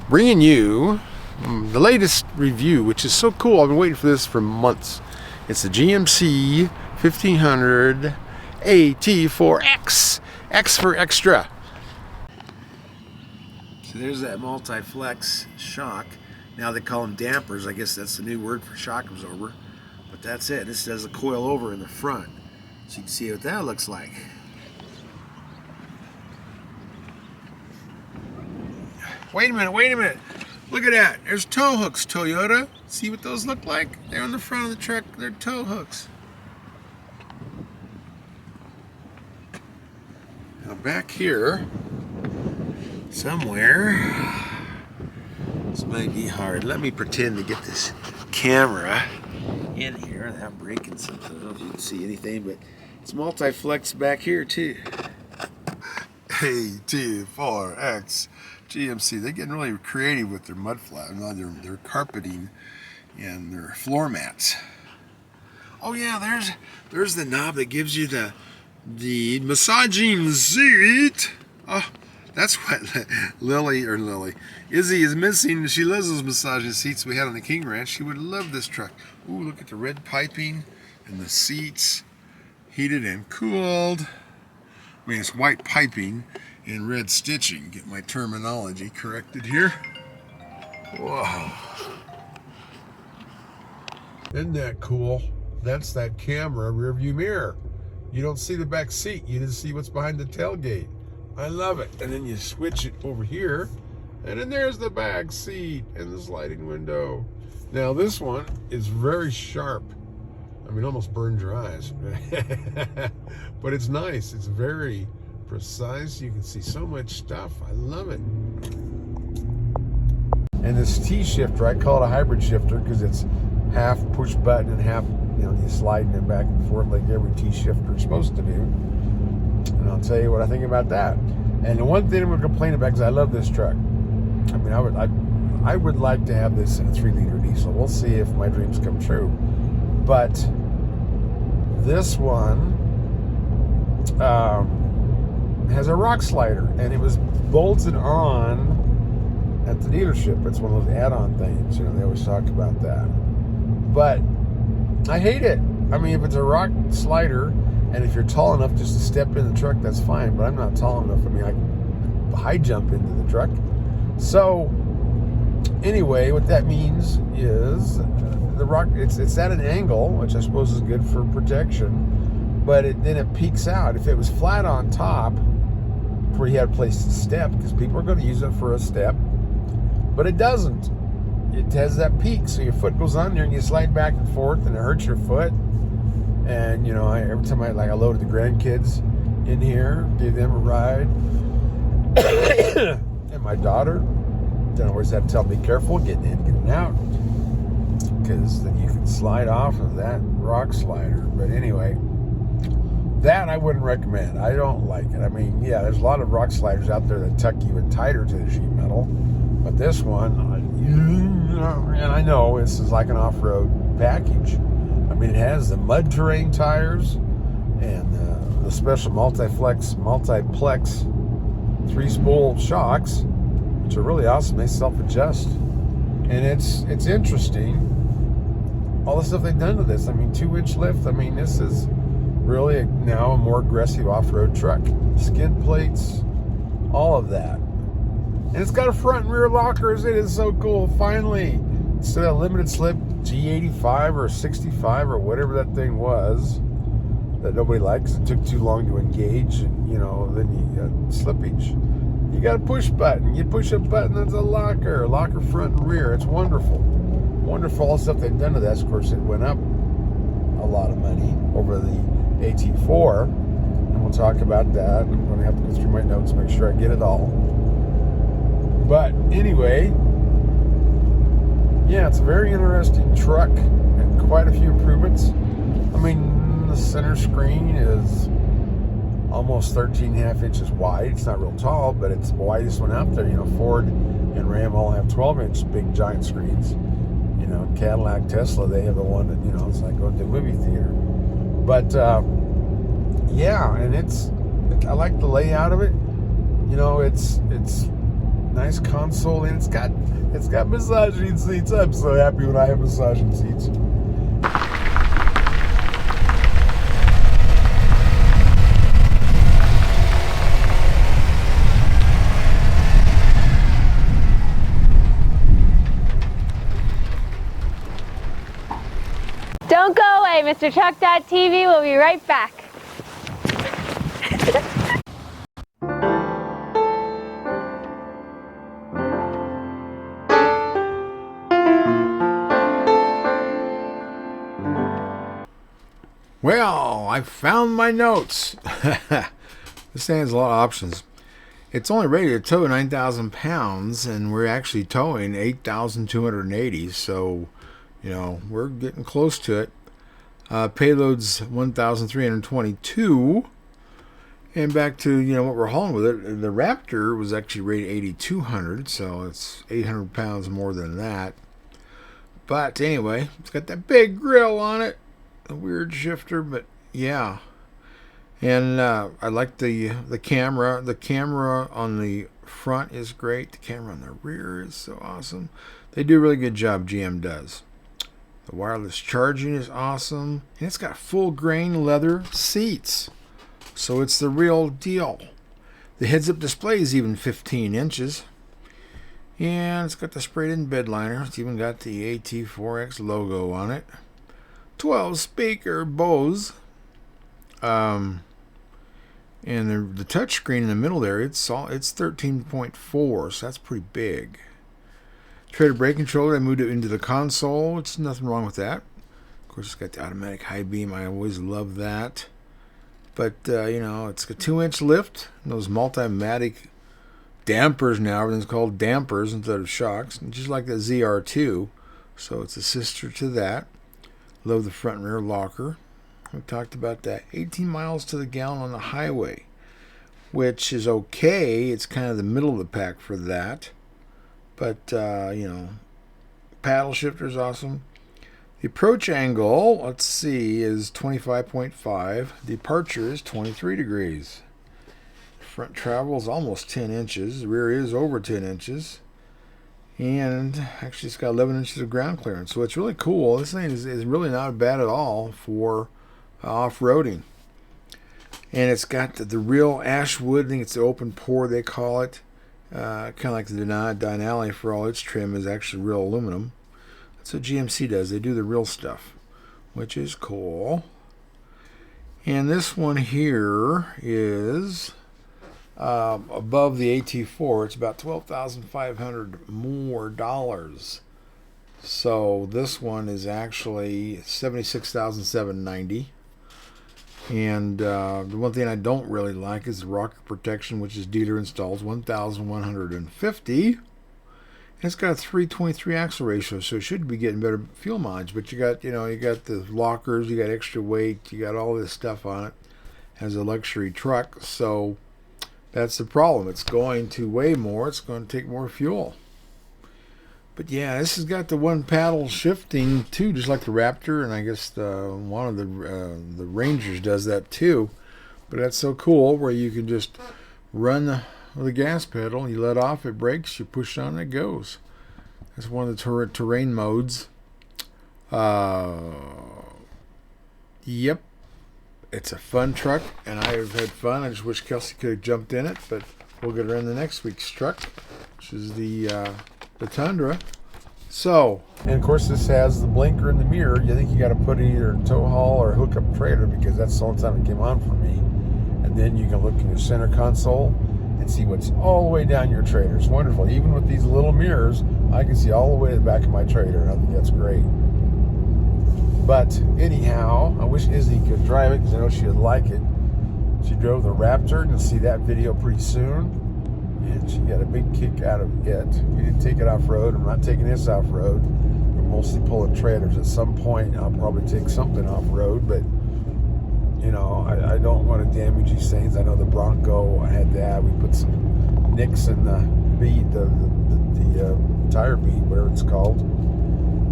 bringing you the latest review, which is so cool. I've been waiting for this for months. It's the GMC 1500 AT4X, X for extra. So there's that multi-flex shock. Now they call them dampers. I guess that's the new word for shock absorber. But that's it. This does a coil over in the front. So you can see what that looks like. Wait a minute. Look at that. There's tow hooks, Toyota. See what those look like? They're on the front of the truck. They're tow hooks. Now back here, somewhere, this might be hard. Let me pretend to get this camera in here without breaking something. I don't know if you can see anything, but it's multi-flex back here too. AT4X GMC. They're getting really creative with their mud flat, their carpeting and their floor mats. Oh yeah, there's the knob that gives you the massaging seat. Oh, that's what Izzy is missing. She loves those massaging seats we had on the King Ranch. She would love this truck. Ooh, look at the red piping and the seats, heated and cooled. I mean, it's white piping and red stitching. Get my terminology corrected here. Whoa. Isn't that cool? That's that camera rear view mirror. You don't see the back seat. You just see what's behind the tailgate. I love it. And then you switch it over here, and then there's the back seat and the sliding window. Now this one is very sharp. I mean, almost burns your eyes. But it's nice. It's very precise. You can see so much stuff. I love it. And this T-shifter, I call it a hybrid shifter because it's half push button and half, you sliding it back and forth like every T-shifter is supposed to do. And I'll tell you what I think about that. And the one thing I'm going to complain about, because I love this truck. I mean, I would like to have this in a 3-liter diesel. We'll see if my dreams come true. But this one has a rock slider, and it was bolted on at the dealership. It's one of those add-on things. They always talk about that. But I hate it. I mean, if it's a rock slider, and if you're tall enough just to step in the truck, that's fine. But I'm not tall enough. I mean, I can high jump into the truck. So anyway, what that means is the rock, it's at an angle, which I suppose is good for protection, but then it peaks out. If it was flat on top, where you had a place to step, because people are going to use it for a step, but it doesn't. It has that peak, so your foot goes on there and you slide back and forth, and it hurts your foot. And every time I loaded the grandkids in here, gave them a ride, and my daughter, then I always had to tell them, be careful getting in, getting out, because then you can slide off of that rock slider. But anyway, that I wouldn't recommend. I don't like it. I mean, yeah, there's a lot of rock sliders out there that tuck even tighter to the sheet metal, but this one, and I know this is like an off-road package. I mean, it has the mud terrain tires and the special multi-plex 3-spool shocks, which are really awesome. They self-adjust, and it's interesting all the stuff they've done to this. I mean, 2-inch lift. I mean, this is really now a more aggressive off-road truck. Skid plates, all of that. And it's got a front and rear lockers. It is so cool. Finally, instead of limited slip G85 or 65 or whatever that thing was that nobody likes, it took too long to engage, and then you got slippage. You got a push button. You push a button, that's a locker front and rear. It's wonderful. Wonderful. All the stuff they've done to that. Of course, it went up a lot of money over the AT4, and we'll talk about that. I'm going to have to go through my notes, make sure I get it all. But anyway, yeah, it's a very interesting truck and quite a few improvements. I mean, the center screen is almost 13.5 inches wide. It's not real tall, but it's the widest one out there. Ford and Ram all have 12-inch big giant screens. Cadillac, Tesla, they have the one that, it's like going to a movie theater. But yeah, and I like the layout of it. It's nice console, and it's got massaging seats. I'm so happy when I have massaging seats. Don't go away, Mr. Truck.tv. We'll be right back. Well, I found my notes. This thing has a lot of options. It's only rated to tow 9,000 pounds, and we're actually towing 8,280, so, you know, we're getting close to it. Payload's 1,322. And back to, you know, what we're hauling with it, the Raptor was actually rated 8,200, so it's 800 pounds more than that. But anyway, it's got that big grill on it. A weird shifter, but yeah. And I like the camera. The camera on the front is great. The camera on the rear is so awesome. They do a really good job, GM does. The wireless charging is awesome. And it's got full grain leather seats. So it's the real deal. The heads-up display is even 15 inches. And it's got the sprayed-in bed liner. It's even got the AT4X logo on it. 12 speaker Bose. And the touch screen in the middle there, it's 13.4, so that's pretty big. Trailer brake controller, I moved it into the console. It's nothing wrong with that. Of course, it's got the automatic high beam. I always love that. But, you know, it's a 2-inch lift. Those Multimatic dampers now. Everything's called dampers instead of shocks. Just like the ZR2. So it's a sister to that. Love the front and rear locker. We talked about that. 18 miles to the gallon on the highway, which is okay. It's kind of the middle of the pack for that. But, you know, paddle shifter is awesome. The approach angle, let's see, is 25.5. Departure is 23 degrees. Front travel is almost 10 inches. The rear is over 10 inches. And actually it's got 11 inches of ground clearance. So it's really cool. This thing is really not bad at all for off-roading. And it's got the real ash wood. I think it's the open pore they call it. Kind of like the Denali for all its trim is actually real aluminum. That's what GMC does. They do the real stuff, which is cool. And this one here is above the AT4. It's about $12,500 more dollars. So this one is actually $76,790. And the one thing I don't really like is the rocker protection, which is dealer installs, $1,150. And it's got a 323 axle ratio, so it should be getting better fuel mileage. But you got the lockers, you got extra weight, you got all this stuff on it as a luxury truck. So that's the problem. It's going to weigh more. It's going to take more fuel. But yeah, this has got the one paddle shifting too, just like the Raptor, and I guess one of the Rangers does that too. But that's so cool, where you can just run the gas pedal, you let off, it brakes, you push on, it goes. That's one of the terrain modes. Yep, it's a fun truck, and I have had fun. I just wish Kelsey could have jumped in it, but we'll get her in the next week's truck, which is the Tundra. So, and of course this has the blinker in the mirror. You think you got to put it either in tow haul or hook up trailer, because that's the only time it came on for me. And then you can look in your center console and see what's all the way down your trailer. It's wonderful. Even with these little mirrors, I can see all the way to the back of my trailer, and I think that's great. But anyhow, I wish Izzy could drive it, because I know she'd like it. She drove the Raptor, and you'll see that video pretty soon. And she got a big kick out of it. We didn't take it off-road. I'm not taking this off-road. We're mostly pulling trailers. At some point, I'll probably take something off-road, but you know, I don't want to damage these things. I know the Bronco, I had that. We put some nicks in the bead, the tire bead, whatever it's called.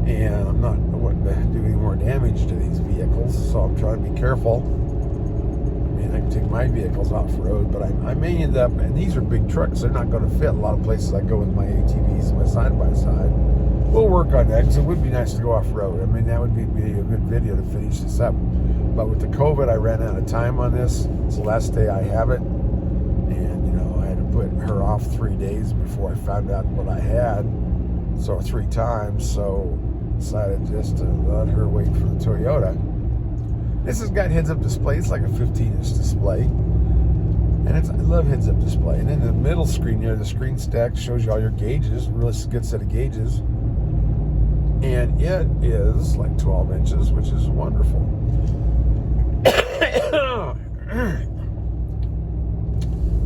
And I'm not wanting to do any more damage to these vehicles, so I'm trying to be careful. I mean, and I can take my vehicles off-road, but I may end up, and these are big trucks, they're not going to fit a lot of places I go with my ATVs and my side-by-side. We'll work on that, because it would be nice to go off-road. I mean, that would be a good video to finish this up. But with the COVID, I ran out of time on this. It's the last day I have it, and, you know, I had to put her off 3 days before I found out what I had, so 3 times, so decided just to let her wait for the Toyota. This has got heads-up display. It's like a 15-inch display. And I love heads-up display. And in the middle screen here, the screen stack shows you all your gauges. Really good set of gauges. And it is like 12 inches, which is wonderful.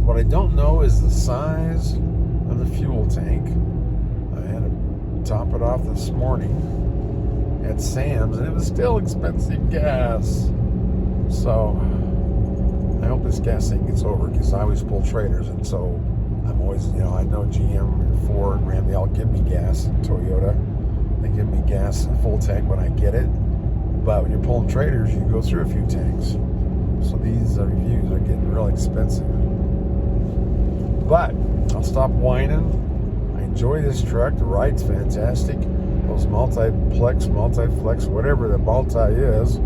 What I don't know is the size of the fuel tank. I had to top it off this morning at Sam's, and it was still expensive gas. So I hope this gas thing gets over, because I always pull trailers, and so I'm always, you know, I know GM and Ford and Ram, they all give me gas, and Toyota, they give me gas, a full tank when I get it. But when you're pulling trailers, you go through a few tanks. So these reviews are getting real expensive. But I'll stop whining. I enjoy this truck. The ride's fantastic. Those multiplex, multiflex, whatever the multi is,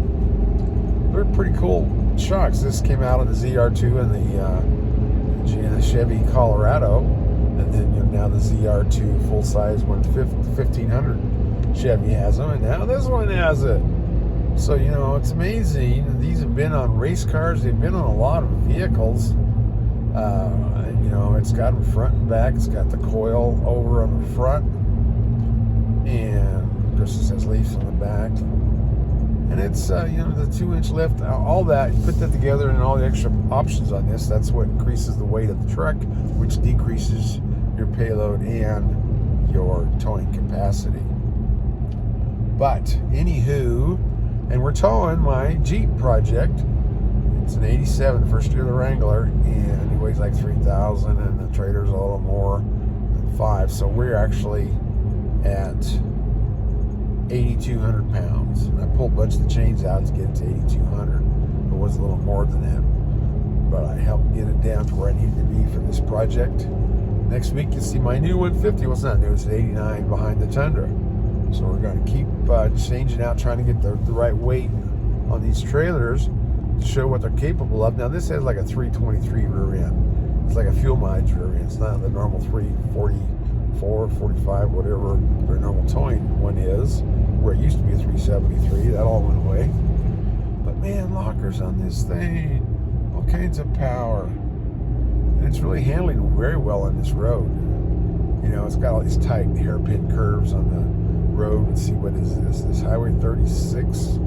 they're pretty cool shocks. This came out of the ZR2 and the Chevy Colorado, and then, you know, now the ZR2 full-size 1500 Chevy has them, and now this one has it. So, you know, it's amazing. These have been on race cars. They've been on a lot of vehicles. And, you know, it's got them front and back. It's got the coil over on the front. And of course it says Leafs on the back. And it's, you know, the 2-inch lift, all that. You put that together and all the extra options on this. That's what increases the weight of the truck, which decreases your payload and your towing capacity. But, anywho, and we're towing my Jeep project. It's an 87, first year of the Wrangler, and it weighs like 3,000, and the trailer's a little more than 5. So we're actually at 8,200 pounds. And I pulled a bunch of the chains out to get it to 8,200. It was a little more than that, but I helped get it down to where I needed to be for this project. Next week you'll see my new 150. Well, it's not new, it's an 89 behind the Tundra. So we're going to keep changing out, trying to get the right weight on these trailers to show what they're capable of. Now this has like a 323 rear end. It's like a fuel mileage rear end. It's not the normal 344, 45, whatever their normal towing one is, where it used to be a 373. That all went away. But man, lockers on this thing, all kinds of power. And it's really handling very well on this road. You know, it's got all these tight hairpin curves on the road. Let's see, what is this? This Highway 36?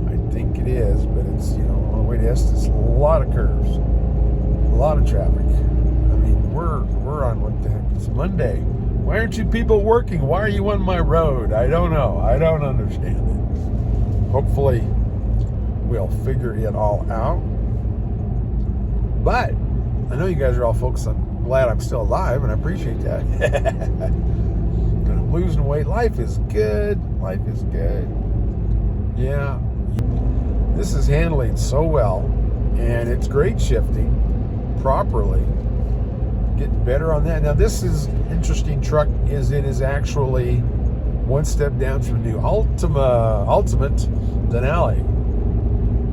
I think it is, but it's, you know, on the way to Estes, a lot of curves, a lot of traffic. I mean, we're on, what the heck? It's Monday. Why aren't you people working? Why are you on my road? I don't know. I don't understand it. Hopefully, we'll figure it all out. But I know you guys are all folks. I'm glad I'm still alive, and I appreciate that. And I'm losing weight. Life is good. Life is good. Yeah. This is handling so well, and it's grade shifting properly. Getting better on that. Now this is interesting truck. It is actually one step down from the new Ultimate Denali,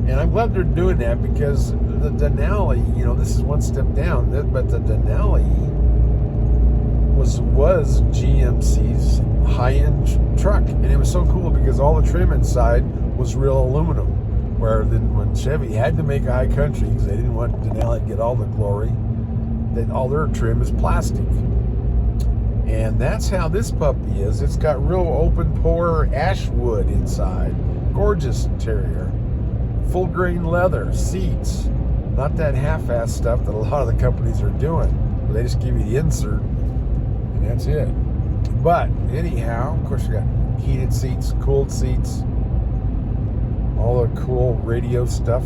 and I'm glad they're doing that, because the Denali, you know, this is one step down, but the Denali was GMC's high-end truck, and it was so cool because all the trim inside was real aluminum, where then when Chevy had to make a high country because they didn't want Denali to get all the glory, that all their trim is plastic. And that's how this puppy is. It's got real open pore ash wood inside, gorgeous interior, full grain leather seats, not that half-ass stuff that a lot of the companies are doing, where they just give you the insert and that's it. But anyhow, of course, we got heated seats, cooled seats, all the cool radio stuff,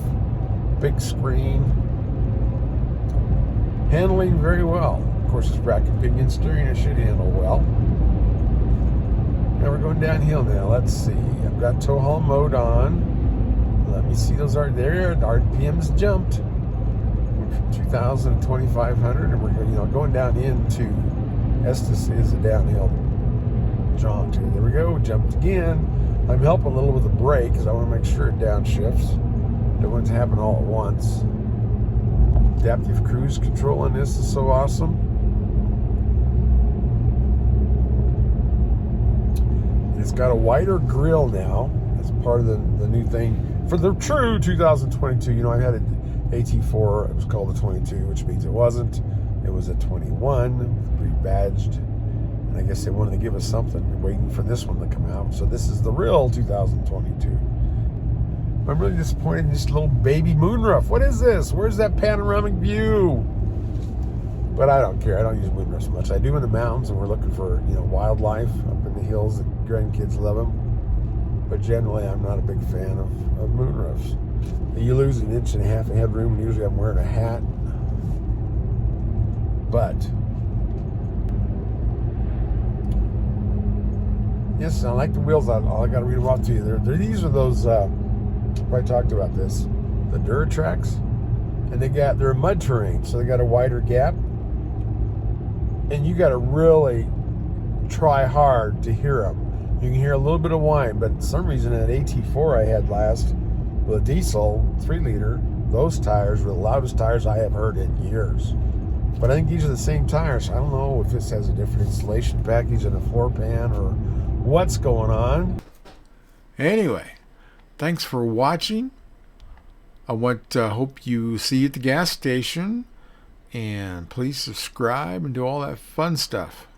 big screen, handling very well. Of course, it's bracket pinion steering. It should handle well. Now we're going downhill now. Let's see. I've got tow haul mode on. Let me see, those are there. The RPM's jumped. 2000 and 2500, and we're going down into Estes is a downhill jaunt here. There we go. We jumped again. I'm helping a little with the brake because I want to make sure it downshifts. Don't want it to happen all at once. Adaptive cruise control on this is so awesome. And it's got a wider grille now. That's part of the new thing for the true 2022. I had an AT4. It was called the 22, which means it wasn't. It was a 21, pre-badged. And I guess they wanted to give us something, waiting for this one to come out. So this is the real 2022. I'm really disappointed in this little baby moonroof. What is this? Where's that panoramic view? But I don't care. I don't use moonroofs much. I do in the mountains, and we're looking for wildlife up in the hills. The grandkids love them. But generally, I'm not a big fan of moonroofs. You lose an inch and a half of headroom, and usually I'm wearing a hat. But yes, I like the wheels. I got to read them off to you. These are those. I talked about this. The Duratrax, and they're mud terrain, so they got a wider gap, and you got to really try hard to hear them. You can hear a little bit of whine, but for some reason that AT4 I had last with a diesel 3-liter, those tires were the loudest tires I have heard in years. But I think these are the same tires. I don't know if this has a different installation package and a floor pan or what's going on. Anyway, thanks for watching. I hope you see you at the gas station, and please subscribe and do all that fun stuff.